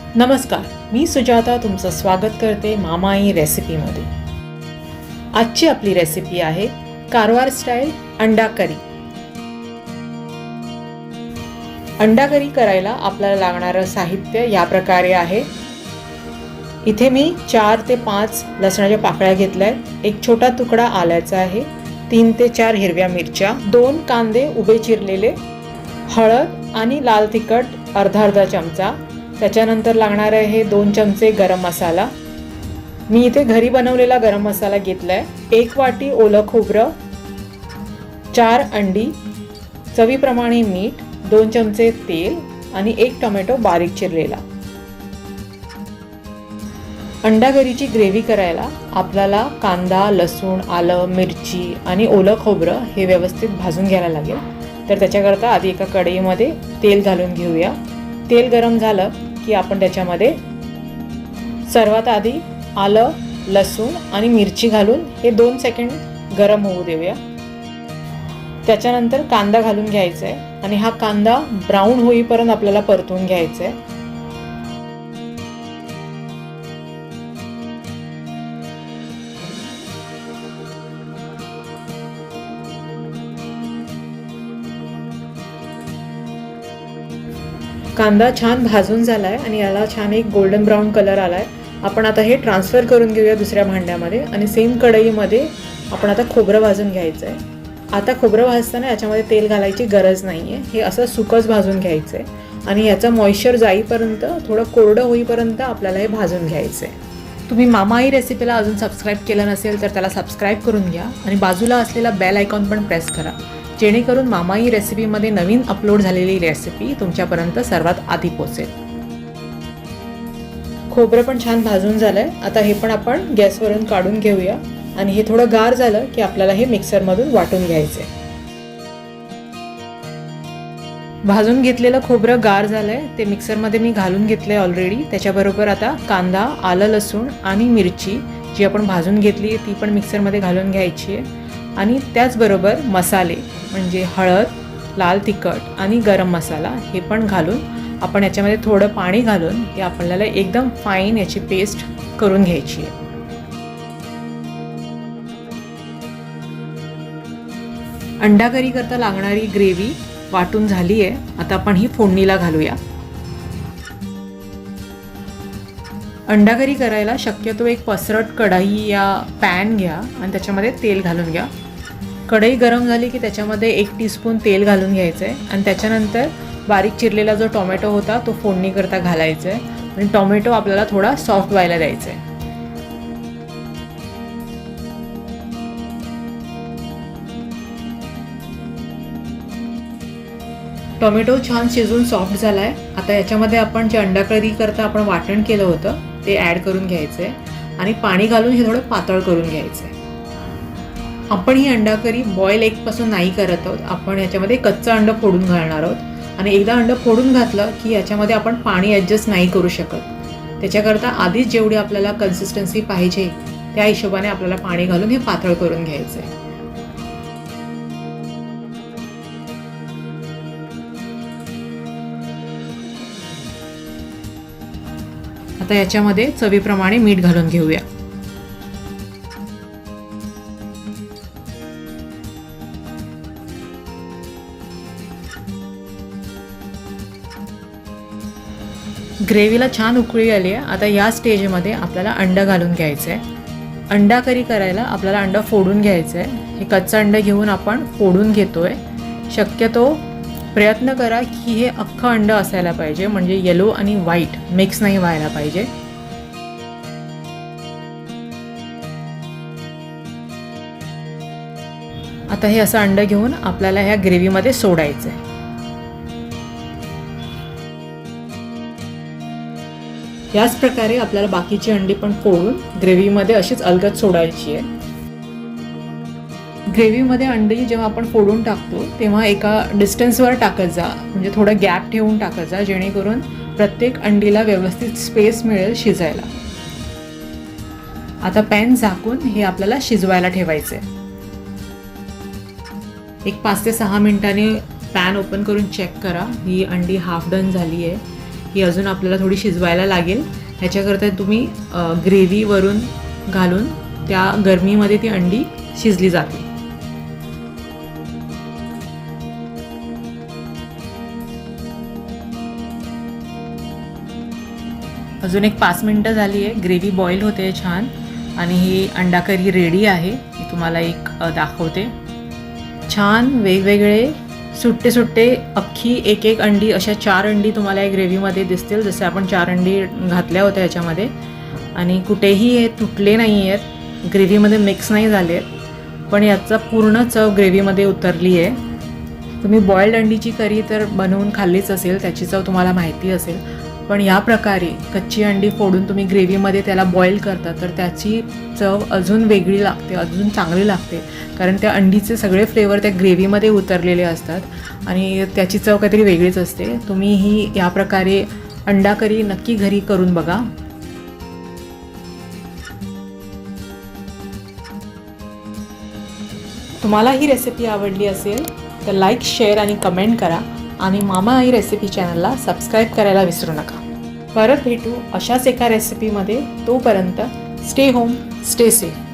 नमस्कार, मी सुजाता तुमचं स्वागत करते मामाई रेसिपीमध्ये। आजची आपली रेसिपी आहे कारवार स्टाईल अंडा करी। अंडा करी करायला आपल्याला लागणारं साहित्य या प्रकारे आहे। इथे मी 4 ते 5 लसणाच्या पाकळ्या घेतल्या, एक छोटा तुकडा आल्याचा आहे, 3 ते 4 हिरव्या मिरच्या, 2 कांदे उभे चिरलेले, हळद आणि लाल तिखट अर्धा चमचा, त्याच्यानंतर लागणार आहे 2 चमचे गरम मसाला। मी इथे घरी बनवलेला गरम मसाला घेतलाय, 1 वाटी ओलं खोबरं, 4 अंडी, चवीप्रमाणे मीठ, 2 चमचे तेल आणि 1 टोमॅटो बारीक चिरलेला। अंडा करीची ग्रेव्ही करायला आपल्याला कांदा, लसूण, आलं, मिरची आणि ओलं खोबरं हे व्यवस्थित भाजून घ्यायला लागेल। तर त्याच्याकरता आधी एका कढईमध्ये तेल घालून घेऊया। तेल गरम झालं की आपण त्याच्यामध्ये सर्वात आधी आलं, लसूण आणि मिरची घालून हे 2 सेकंड गरम होऊ देऊया। त्याच्यानंतर कांदा घालून घ्यायचा आहे आणि हा कांदा ब्राऊन होईपर्यंत आपल्याला परतून घ्यायचा आहे। कांदा छान भाजून झालाय आणि याला छान एक गोल्डन ब्राऊन कलर आलाय। आपण आता हे ट्रान्सफर करून घेऊया दुसऱ्या भांड्यामध्ये आणि सेम कढईमध्ये आपण आता खोबरं भाजून घ्यायचं आहे। आता खोबरं भाजताना याच्यामध्ये तेल घालायची गरज नाही आहे, हे असं सुकंच भाजून घ्यायचं आहे आणि याचं मॉइश्चर जाईपर्यंत, थोडं कोरडं होईपर्यंत आपल्याला हे भाजून घ्यायचं आहे। तुम्ही मामाई रेसिपीला अजून सबस्क्राईब केलं नसेल तर त्याला सबस्क्राईब करून घ्या आणि बाजूला असलेला बेल आयकॉन पण प्रेस करा, जेणेकरून मामाई रेसिपीमध्ये नवीन अपलोड झालेली रेसिपी तुमच्यापर्यंत सर्वात आधी पोहोचेल। खोबरं पण छान भाजून झालंय, आता हे पण आपण गॅसवरून काढून घेऊया आणि हे थोडं गार झालं की आपल्याला हे मिक्सरमधून वाटून घ्यायचंय। भाजून घेतलेलं खोबरं गार झालंय, ते मिक्सरमध्ये मी घालून घेतलंय ऑलरेडी। त्याच्याबरोबर आता कांदा, आलं, लसूण आणि मिरची जी आपण भाजून घेतली ती पण मिक्सरमध्ये घालून घ्यायची आहे आणि त्याचबरोबर मसाले म्हणजे हळद, लाल तिखट आणि गरम मसाला हे पण घालून आपण याच्यामध्ये थोडं पाणी घालून हे आपल्याला एकदम फाईन याची पेस्ट करून घ्यायची आहे। अंडा करी करता लागणारी ग्रेव्ही वाटून झाली आहे, आता आपण ही फोडणीला घालूया। अंडा करी करायला शक्यतो एक पसरट कढई या पॅन घ्या आणि त्याच्यामध्ये तेल घालून घ्या। कढई गरम झाली की त्याच्यामध्ये 1 टीस्पून तेल घालून घ्यायचं आहे आणि त्याच्यानंतर बारीक चिरलेला जो टोमॅटो होता तो फोडणीकरता घालायचा आहे आणि टोमॅटो आपल्याला थोडा सॉफ्ट व्हायला द्यायचा आहे। टोमॅटो छान शिजून सॉफ्ट झाला आहे। आता याच्यामध्ये आपण जे अंडा करी करता आपण वाटण केलं होतं ते ॲड करून घ्यायचं आहे आणि पाणी घालून हे थोडं पातळ करून घ्यायचं आहे। आपण ही अंडा करी बॉईल एगपासून नाही करत आहोत, आपण याच्यामध्ये कच्चं अंडं फोडून घालणार आहोत आणि एकदा अंडं फोडून घातलं की याच्यामध्ये आपण पाणी ॲडजस्ट नाही करू शकत। त्याच्याकरता आधीच जेवढी आपल्याला कन्सिस्टन्सी पाहिजे त्या हिशोबाने आपल्याला पाणी घालून हे पातळ करून घ्यायचं आहे। आता याच्यामध्ये चवीप्रमाणे मीठ घालून घेऊया। ग्रेव्हीला छान उकळी आली आहे, आता या स्टेजमध्ये आपल्याला अंडा घालून घ्यायचं आहे। अंडा करी करायला आपल्याला अंडा फोडून घ्यायचं आहे। हे कच्चं अंडं घेऊन आपण फोडून घेतोय। शक्यतो प्रयत्न करा की हे अख्खं अंडं असायला पाहिजे, म्हणजे येलो आणि व्हाईट मिक्स नाही व्हायला पाहिजे। आता हे असं अंडं घेऊन आपल्याला ह्या ग्रेव्हीमध्ये सोडायचं आहे। याच प्रकारे आपल्याला बाकीची अंडी पण फोडून ग्रेव्हीमध्ये अशीच अलगद सोडायची आहे। ग्रेव्हीमध्ये अंडी जेव्हा आपण फोडून टाकतो तेव्हा एका डिस्टन्सवर टाकत जा, म्हणजे थोडं गॅप ठेवून टाकत जा, जेणेकरून प्रत्येक अंडीला व्यवस्थित स्पेस मिळेल शिजायला। आता पॅन झाकून हे आपल्याला शिजवायला ठेवायचं आहे। एक 5 ते 6 मिनिटांनी पॅन ओपन करून चेक करा, ही अंडी हाफ डन झाली आहे। ही अजून आपल्याला थोडी शिजवायला लागेल. ह्याच्याकरता तुम्ही ग्रेव्ही वरून घालून त्या गरमीमध्ये ती अंडी शिजली जातील. अजून एक 5 मिनटं झाली आहे. ग्रेव्ही बॉईल होते छान आणि ही अंडा करी रेडी आहे. मी तुम्हाला एक दाखवते. छान वेगवेगळे सुट्टे सुट्टे अख्खी एक एक अंडी, अशा 4 अंडी तुम्हाला या ग्रेव्हीमध्ये दिसतील, जसे आपण 4 अंडी घातल्या होत्या ह्याच्यामध्ये. आणि कुठेही हे तुटले नाही आहेत, ग्रेव्हीमध्ये मिक्स नाही झाले आहेत, पण याचा पूर्ण चव ग्रेव्हीमध्ये उतरली आहे. तुम्ही बॉइल्ड अंडीची करी तर बनवून खाल्लीच असेल, त्याची चव तुम्हाला माहिती असेल. पण या प्रकारे कच्ची अंडी फोडून तुम्ही ग्रेव्हीमध्ये त्याला बॉईल करता तर त्याची चव अजून वेगळी लागते, अजून चांगली लागते. कारण त्या अंडीचे सगळे फ्लेवर त्या ग्रेव्हीमध्ये उतरलेले असतात आणि त्याची चव काहीतरी वेगळीच असते. तुम्ही ही या प्रकारे अंडा करी नक्की घरी करून बघा. तुम्हाला ही रेसिपी आवडली असेल तर लाईक, शेअर आणि कमेंट करा आणि मामा आई रेसिपी चॅनलला सबस्क्राईब करायला विसरू नका. परत भेटू अशाच एका रेसिपीमध्ये. तोपर्यंत स्टे होम, स्टे सेफ.